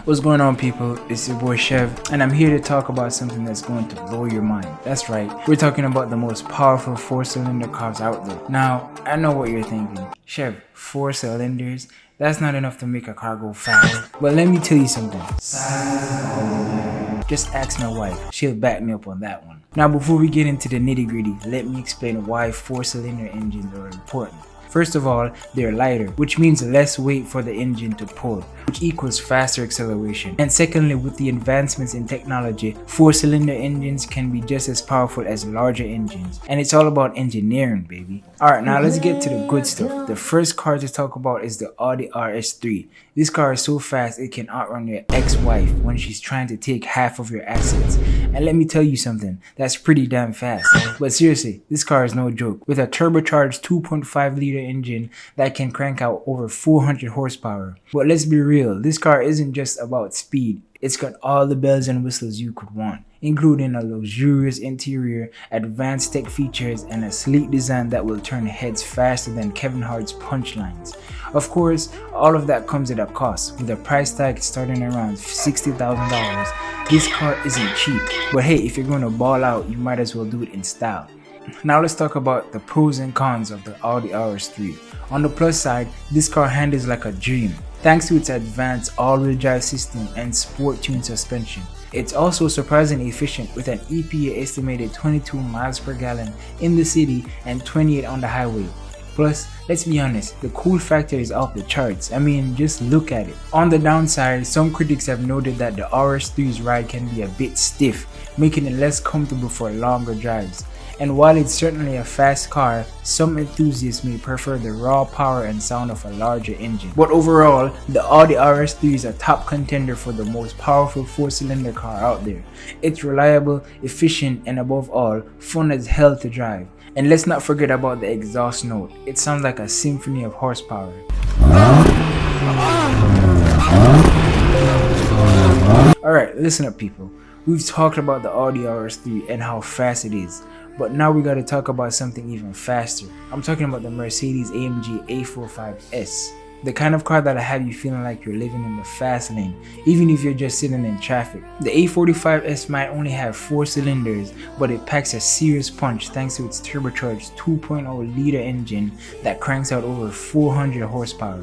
What's going on, people? It's your boy Chev, and I'm here to talk about something that's going to blow your mind. That's right, we're talking about the most powerful 4-cylinder cars out there. Now, I know what you're thinking. Chev, 4 cylinders? That's not enough to make a car go fast. But let me tell you something. Just ask my wife, she'll back me up on that one. Now, before we get into the nitty gritty, let me explain why 4-cylinder engines are important. First of all, they're lighter, which means less weight for the engine to pull, which equals faster acceleration. And secondly, with the advancements in technology, 4-cylinder engines can be just as powerful as larger engines. And it's all about engineering, baby. Alright, now let's get to the good stuff. The first car to talk about is the Audi RS3. This car is so fast it can outrun your ex-wife when she's trying to take half of your assets. And let me tell you something, that's pretty damn fast. But seriously, this car is no joke. With a turbocharged 2.5 liter engine that can crank out over 400 horsepower. But let's be real, this car isn't just about speed. It's got all the bells and whistles you could want, including a luxurious interior, advanced tech features, and a sleek design that will turn heads faster than Kevin Hart's punchlines. Of course, all of that comes at a cost, with a price tag starting around $60,000. This car isn't cheap, but hey, if you're going to ball out, you might as well do it in style. Now let's talk about the pros and cons of the Audi RS3. On the plus side, this car handles like a dream, thanks to its advanced all-wheel drive system and sport-tuned suspension. It's also surprisingly efficient with an EPA estimated 22 miles per gallon in the city and 28 on the highway. Plus, let's be honest, the cool factor is off the charts. I mean, just look at it. On the downside, some critics have noted that the RS3's ride can be a bit stiff, making it less comfortable for longer drives. And while it's certainly a fast car, some enthusiasts may prefer the raw power and sound of a larger engine. But overall, the Audi RS3 is a top contender for the most powerful 4-cylinder car out there. It's reliable, efficient, and above all, fun as hell to drive. And let's not forget about the exhaust note. It sounds like a symphony of horsepower. Alright, listen up, people. We've talked about the Audi RS3 and how fast it is. But now we gotta talk about something even faster. I'm talking about the Mercedes-AMG A45 S. The kind of car that'll have you feeling like you're living in the fast lane, even if you're just sitting in traffic. The A45 S might only have 4 cylinders, but it packs a serious punch thanks to its turbocharged 2.0 liter engine that cranks out over 400 horsepower.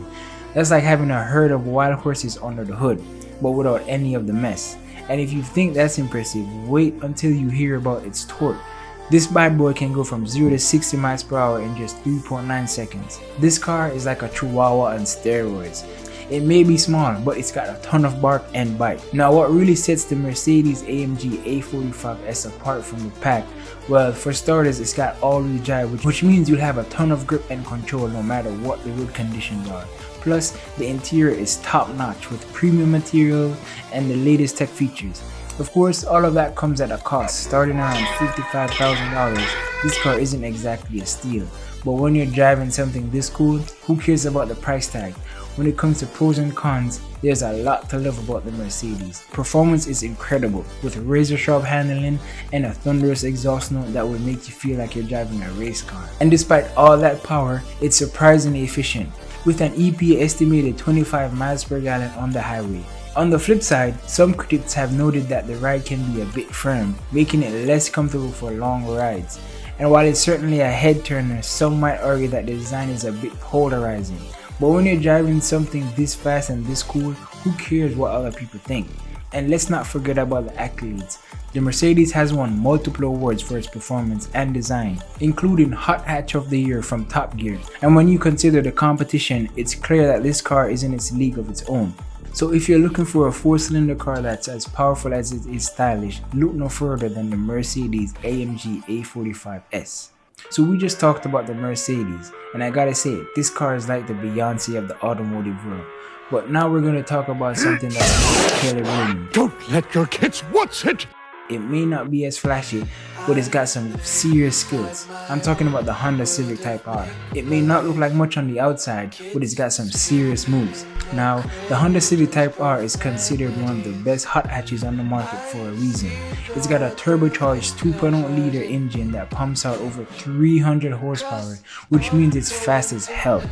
That's like having a herd of wild horses under the hood, but without any of the mess. And if you think that's impressive, wait until you hear about its torque. This bad boy can go from 0 to 60 miles per hour in just 3.9 seconds. This car is like a chihuahua on steroids. It may be small, but it's got a ton of bark and bite. Now, what really sets the Mercedes-AMG A45 S apart from the pack? Well, for starters, it's got all-wheel drive, which means you'll have a ton of grip and control no matter what the road conditions are. Plus, the interior is top-notch with premium material and the latest tech features. Of course, all of that comes at a cost, starting around $55,000. This car isn't exactly a steal, but when you're driving something this cool, who cares about the price tag? When it comes to pros and cons, there's a lot to love about the Mercedes. Performance is incredible, with razor-sharp handling and a thunderous exhaust note that will make you feel like you're driving a race car. And despite all that power, it's surprisingly efficient, with an EPA estimated 25 miles per gallon on the highway. On the flip side, some critics have noted that the ride can be a bit firm, making it less comfortable for long rides. And while it's certainly a head turner, some might argue that the design is a bit polarizing. But when you're driving something this fast and this cool, who cares what other people think? And let's not forget about the accolades. The Mercedes has won multiple awards for its performance and design, including Hot Hatch of the Year from Top Gear. And when you consider the competition, it's clear that this car is in its league of its own. So if you're looking for a 4-cylinder car that's as powerful as it is stylish, look no further than the Mercedes-AMG A45 S. So we just talked about the Mercedes, and I gotta say, this car is like the Beyonce of the automotive world. But now we're gonna talk about something that's tailored. Don't let your kids watch it! It may not be as flashy, but it's got some serious skills. I'm talking about the Honda Civic Type R. It may not look like much on the outside, but it's got some serious moves. Now, the Honda Civic Type R is considered one of the best hot hatches on the market for a reason. It's got a turbocharged 2.0 liter engine that pumps out over 300 horsepower, which means it's fast as hell.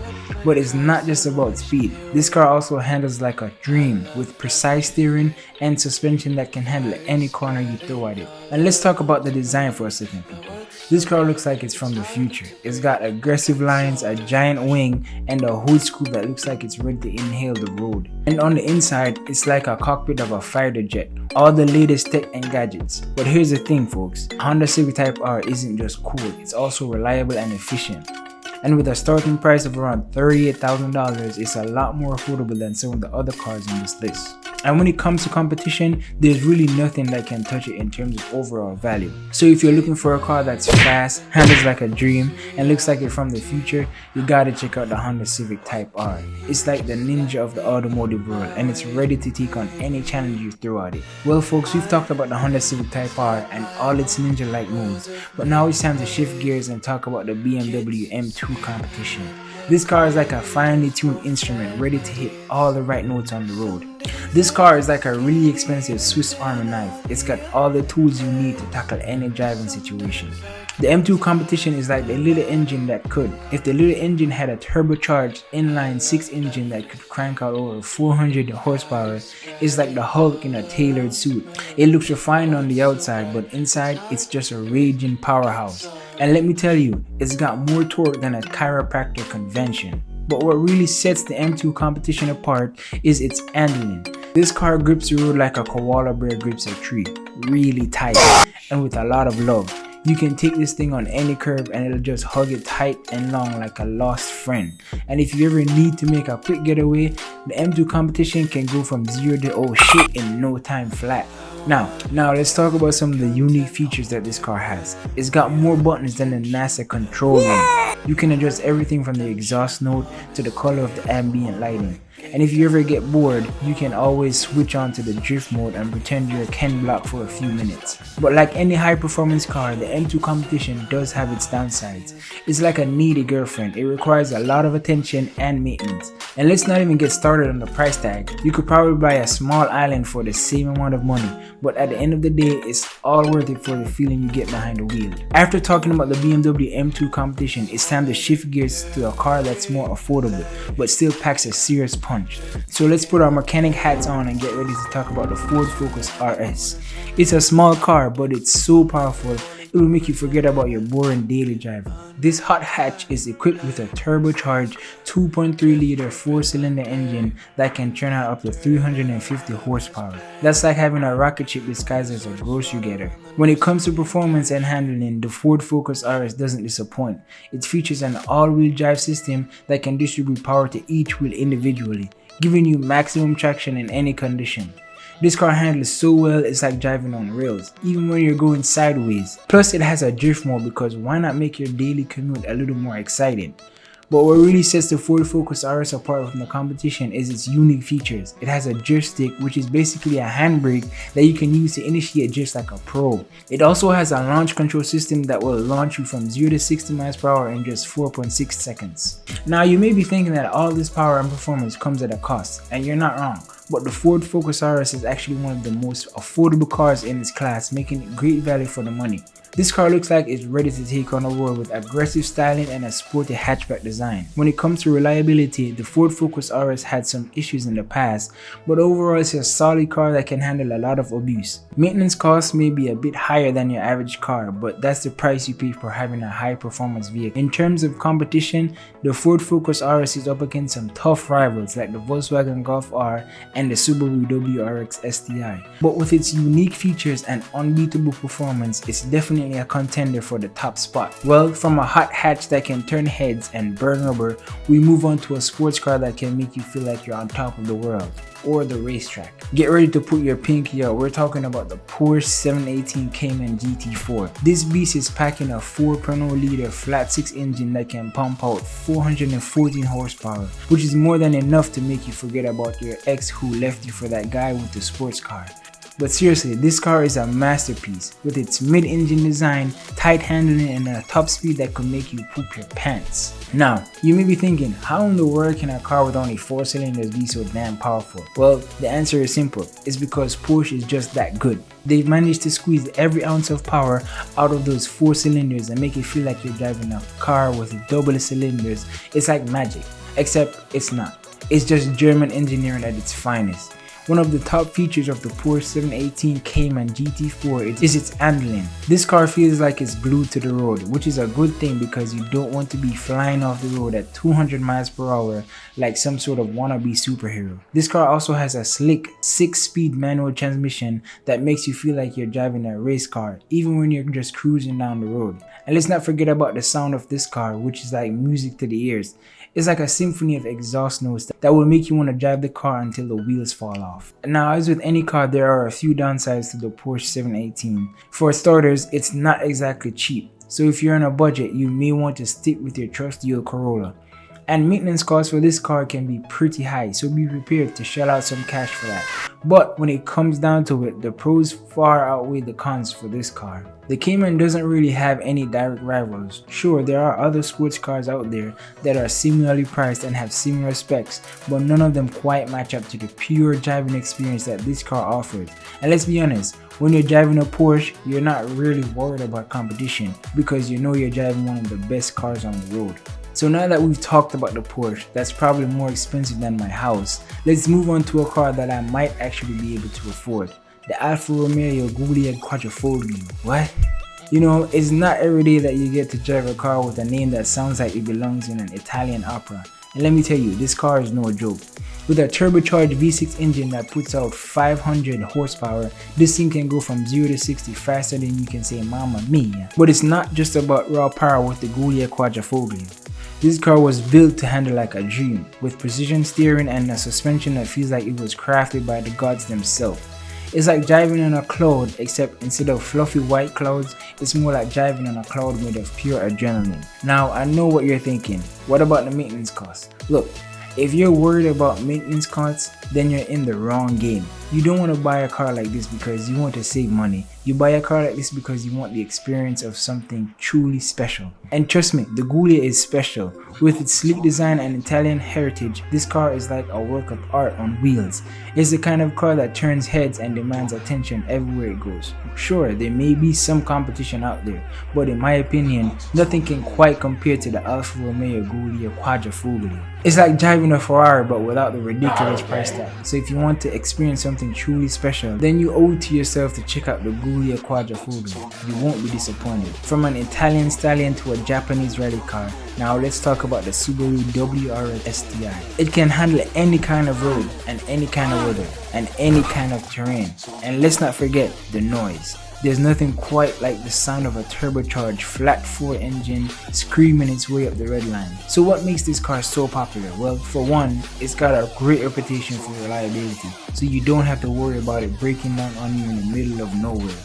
But it's not just about speed. This car also handles like a dream with precise steering and suspension that can handle any corner you throw at it. And let's talk about the design for a second, people. This car looks like it's from the future. It's got aggressive lines, a giant wing, and a hood scoop that looks like it's ready to inhale the road. And on the inside, it's like a cockpit of a fighter jet. All the latest tech and gadgets. But here's the thing, folks. Honda Civic Type R isn't just cool, it's also reliable and efficient. And with a starting price of around $38,000, it's a lot more affordable than some of the other cars on this list. And when it comes to competition, there's really nothing that can touch it in terms of overall value. So if you're looking for a car that's fast, handles like a dream, and looks like it's from the future, you gotta check out the Honda Civic Type R. It's like the ninja of the automotive world, and it's ready to take on any challenge you throw at it. Well folks, we've talked about the Honda Civic Type R and all its ninja-like moves, but now it's time to shift gears and talk about the BMW M2 Competition. This car is like a finely tuned instrument ready to hit all the right notes on the road. This car is like a really expensive Swiss Army knife. It's got all the tools you need to tackle any driving situation. The M2 Competition is like the little engine that could. If the little engine had a turbocharged inline 6 engine that could crank out over 400 horsepower, it's like the Hulk in a tailored suit. It looks refined on the outside, but inside it's just a raging powerhouse. And let me tell you, it's got more torque than a chiropractor convention. But what really sets the M2 Competition apart is its handling. This car grips the road like a koala bear grips a tree, really tight and with a lot of love. You can take this thing on any curve and it'll just hug it tight and long like a lost friend. And if you ever need to make a quick getaway, the M2 Competition can go from 0 to oh shit in no time flat. Now let's talk about some of the unique features that this car has. It's got more buttons than the NASA control room. You can adjust everything from the exhaust note to the color of the ambient lighting. And if you ever get bored, you can always switch on to the drift mode and pretend you're Ken Block for a few minutes. But like any high performance car, the M2 Competition does have its downsides. It's like a needy girlfriend. It requires a lot of attention and maintenance. And let's not even get started on the price tag. You could probably buy a small island for the same amount of money, but at the end of the day, it's all worth it for the feeling you get behind the wheel. After talking about the BMW M2 Competition, it's time to shift gears to a car that's more affordable, but still packs a serious punch. So let's put our mechanic hats on and get ready to talk about the Ford Focus RS. It's a small car, but it's so powerful, it will make you forget about your boring daily driving. This hot hatch is equipped with a turbocharged 2.3 liter 4-cylinder engine that can turn out up to 350 horsepower. That's like having a rocket ship disguised as a grocery getter. When it comes to performance and handling, the Ford Focus RS doesn't disappoint. It features an all-wheel drive system that can distribute power to each wheel individually, giving you maximum traction in any condition. This car handles so well, it's like driving on rails, even when you're going sideways. Plus it has a drift mode, because why not make your daily commute a little more exciting? But what really sets the Ford Focus RS apart from the competition is its unique features. It has a drift stick, which is basically a handbrake that you can use to initiate drifts like a pro. It also has a launch control system that will launch you from 0 to 60 miles per hour in just 4.6 seconds. Now you may be thinking that all this power and performance comes at a cost, and you're not wrong. But the Ford Focus RS is actually one of the most affordable cars in its class, making it great value for the money. This car looks like it's ready to take on the world with aggressive styling and a sporty hatchback design. When it comes to reliability, the Ford Focus RS had some issues in the past, but overall it's a solid car that can handle a lot of abuse. Maintenance costs may be a bit higher than your average car, but that's the price you pay for having a high performance vehicle. In terms of competition, the Ford Focus RS is up against some tough rivals like the Volkswagen Golf R and the Subaru WRX STI. But with its unique features and unbeatable performance, it's definitely a contender for the top spot. Well, from a hot hatch that can turn heads and burn rubber, we move on to a sports car that can make you feel like you're on top of the world, or the racetrack. Get ready to put your pinky out. We're talking about the Porsche 718 Cayman GT4. This beast is packing a 4.0 liter flat 6 engine that can pump out 414 horsepower, which is more than enough to make you forget about your ex who left you for that guy with the sports car. But seriously, this car is a masterpiece with its mid-engine design, tight handling, and a top speed that could make you poop your pants. Now, you may be thinking, how in the world can a car with only 4 cylinders be so damn powerful? Well, the answer is simple. It's because Porsche is just that good. They've managed to squeeze every ounce of power out of those 4 cylinders and make it feel like you're driving a car with double cylinders. It's like magic, except it's not. It's just German engineering at its finest. One of the top features of the Porsche 718 Cayman GT4 is its handling. This car feels like it's glued to the road, which is a good thing because you don't want to be flying off the road at 200 miles per hour like some sort of wannabe superhero. This car also has a slick 6-speed manual transmission that makes you feel like you're driving a race car, even when you're just cruising down the road. And let's not forget about the sound of this car, which is like music to the ears. It's like a symphony of exhaust notes that will make you want to drive the car until the wheels fall off. Now, as with any car, there are a few downsides to the Porsche 718. For starters, it's not exactly cheap. So if you're on a budget, you may want to stick with your trusty old Corolla. And maintenance costs for this car can be pretty high, so be prepared to shell out some cash for that. But when it comes down to it, the pros far outweigh the cons for this car. The Cayman doesn't really have any direct rivals. Sure, there are other sports cars out there that are similarly priced and have similar specs, but none of them quite match up to the pure driving experience that this car offers. And let's be honest, when you're driving a Porsche, you're not really worried about competition because you know you're driving one of the best cars on the road. So now that we've talked about the Porsche, that's probably more expensive than my house, let's move on to a car that I might actually be able to afford. The Alfa Romeo Giulia Quadrifoglio. What? You know, it's not every day that you get to drive a car with a name that sounds like it belongs in an Italian opera. And let me tell you, this car is no joke. With a turbocharged V6 engine that puts out 500 horsepower, this thing can go from 0 to 60 faster than you can say mamma mia. But it's not just about raw power with the Giulia Quadrifoglio. This car was built to handle like a dream, with precision steering and a suspension that feels like it was crafted by the gods themselves. It's like driving on a cloud, except instead of fluffy white clouds, it's more like driving on a cloud made of pure adrenaline. Now, I know what you're thinking. What about the maintenance costs? Look, if you're worried about maintenance costs, then you're in the wrong game. You don't want to buy a car like this because you want to save money. You buy a car like this because you want the experience of something truly special. And trust me, the Giulia is special. With its sleek design and Italian heritage, this car is like a work of art on wheels. It's the kind of car that turns heads and demands attention everywhere it goes. Sure, there may be some competition out there, but in my opinion, nothing can quite compare to the Alfa Romeo Giulia Quadrifoglio. It's like driving a Ferrari but without the ridiculous price tag. So if you want to experience something truly special, then you owe it to yourself to check out the Giulia Quadrifoglio. You won't be disappointed. From an Italian stallion to a Japanese rally car, now let's talk about the Subaru WRX STI. It can handle any kind of road and any kind of weather and any kind of terrain. And let's not forget the noise. There's nothing quite like the sound of a turbocharged flat 4 engine screaming its way up the red line. So what makes this car so popular? Well, for one, it's got a great reputation for reliability, so you don't have to worry about it breaking down on you in the middle of nowhere.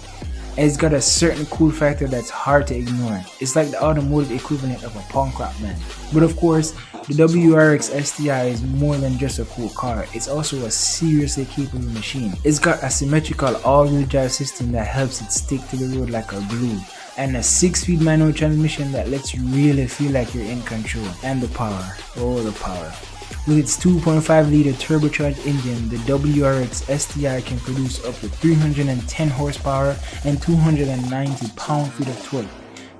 And it's got a certain cool factor that's hard to ignore. It's like the automotive equivalent of a punk rock band. But of course, the WRX STI is more than just a cool car, it's also a seriously capable machine. It's got a symmetrical all-wheel drive system that helps it stick to the road like a glue, and a 6-speed manual transmission that lets you really feel like you're in control. And the power, oh the power. With its 2.5-liter turbocharged engine, the WRX STI can produce up to 310 horsepower and 290 pound-feet of torque.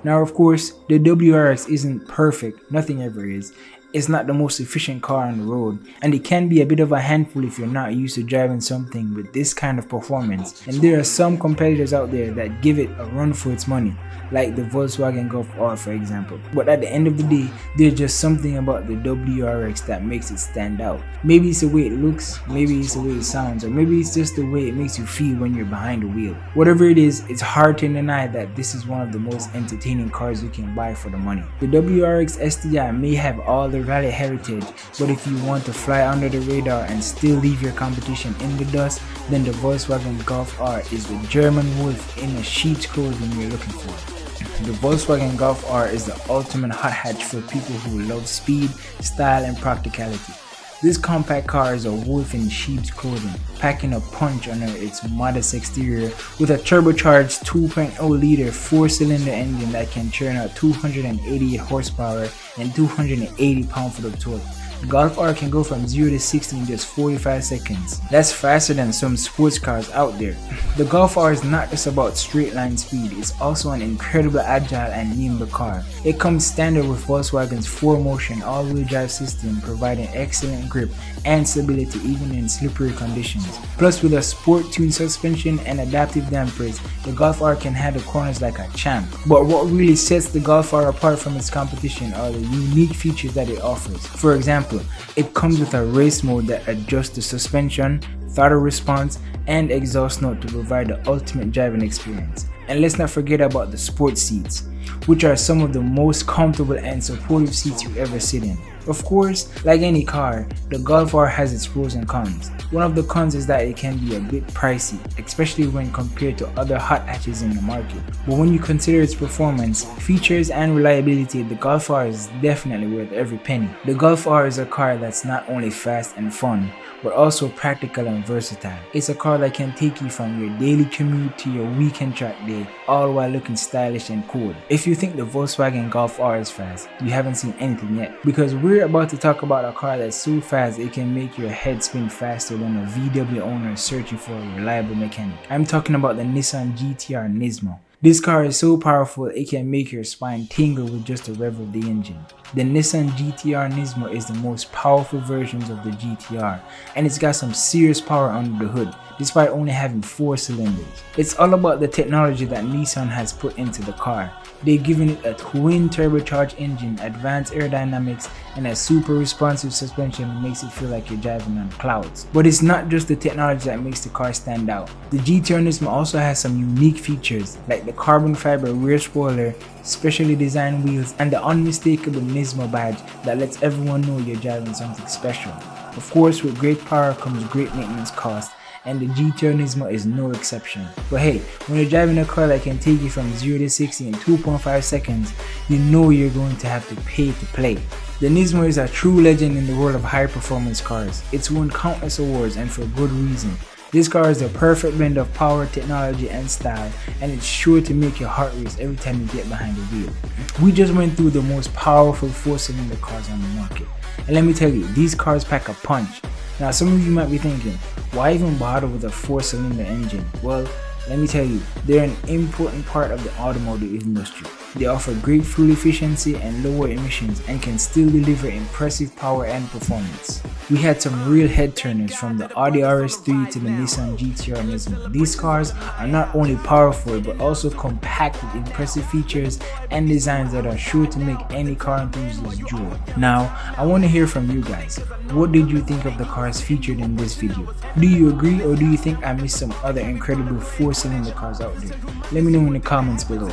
Now of course, the WRX isn't perfect, nothing ever is. It's not the most efficient car on the road, and it can be a bit of a handful if you're not used to driving something with this kind of performance. And there are some competitors out there that give it a run for its money, like the Volkswagen Golf R for example. But at the end of the day, there's just something about the WRX that makes it stand out. Maybe it's the way it looks, maybe it's the way it sounds, or maybe it's just the way it makes you feel when you're behind the wheel. Whatever it is, it's hard to deny that this is one of the most entertaining cars you can buy for the money. The WRX STI may have all the rally heritage, but if you want to fly under the radar and still leave your competition in the dust, then the Volkswagen Golf R is the German wolf in a sheep's clothing you're looking for. The Volkswagen Golf R is the ultimate hot hatch for people who love speed, style, and practicality. This compact car is a wolf in sheep's clothing, packing a punch under its modest exterior with a turbocharged 2.0-liter 4-cylinder engine that can churn out 288 horsepower and 280 pound-feet of torque. The Golf R can go from 0 to 60 in just 45 seconds. That's faster than some sports cars out there. The Golf R is not just about straight line speed, it's also an incredibly agile and nimble car. It comes standard with Volkswagen's 4Motion all-wheel drive system, providing excellent grip and stability even in slippery conditions. Plus, with a sport-tuned suspension and adaptive dampers, the Golf R can handle corners like a champ. But what really sets the Golf R apart from its competition are the unique features that it offers. For example, it comes with a race mode that adjusts the suspension, throttle response, and exhaust note to provide the ultimate driving experience. And let's not forget about the sports seats, which are some of the most comfortable and supportive seats you ever sit in. Of course, like any car, the Golf R has its pros and cons. One of the cons is that it can be a bit pricey, especially when compared to other hot hatches in the market. But when you consider its performance, features, and reliability, the Golf R is definitely worth every penny. The Golf R is a car that's not only fast and fun, but also practical and versatile. It's a car that can take you from your daily commute to your weekend track day, all while looking stylish and cool. If you think the Volkswagen Golf R is fast, you haven't seen anything yet, because we're about to talk about a car that's so fast it can make your head spin faster than a VW owner searching for a reliable mechanic. I'm talking about the Nissan GT-R Nismo. This car is so powerful it can make your spine tingle with just the rev of the engine. The Nissan GT-R Nismo is the most powerful versions of the GT-R, and it's got some serious power under the hood, despite only having 4 cylinders. It's all about the technology that Nissan has put into the car. They've given it a twin turbocharged engine, advanced aerodynamics, and a super responsive suspension that makes it feel like you're driving on clouds. But it's not just the technology that makes the car stand out. The GT-R Nismo also has some unique features, like the carbon fiber rear spoiler, specially designed wheels, and the unmistakable Nismo badge that lets everyone know you're driving something special. Of course, with great power comes great maintenance cost, and the GT-R Nismo is no exception. But hey, when you're driving a car that can take you from 0 to 60 in 2.5 seconds, you know you're going to have to pay to play. The Nismo is a true legend in the world of high performance cars. It's won countless awards, and for good reason. This car is the perfect blend of power, technology, and style, and it's sure to make your heart race every time you get behind the wheel. We just went through the most powerful 4-cylinder cars on the market, and let me tell you, these cars pack a punch. Now, some of you might be thinking, why even bother with a 4-cylinder engine? Well, let me tell you, they're an important part of the automotive industry. They offer great fuel efficiency and lower emissions, and can still deliver impressive power and performance. We had some real head turners, from the Audi RS3 to the Nissan GT-R Nismo. These cars are not only powerful but also compact with impressive features and designs that are sure to make any car enthusiast drool. Now, I want to hear from you guys. What did you think of the cars featured in this video? Do you agree, or do you think I missed some other incredible 4-cylinder cars out there? Let me know in the comments below.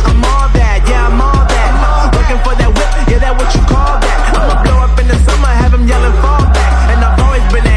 I'm all that, yeah, I'm all that. Looking for that whip, yeah, that what you call that. I'ma blow up in the summer, have them yelling fall back. And I've always been a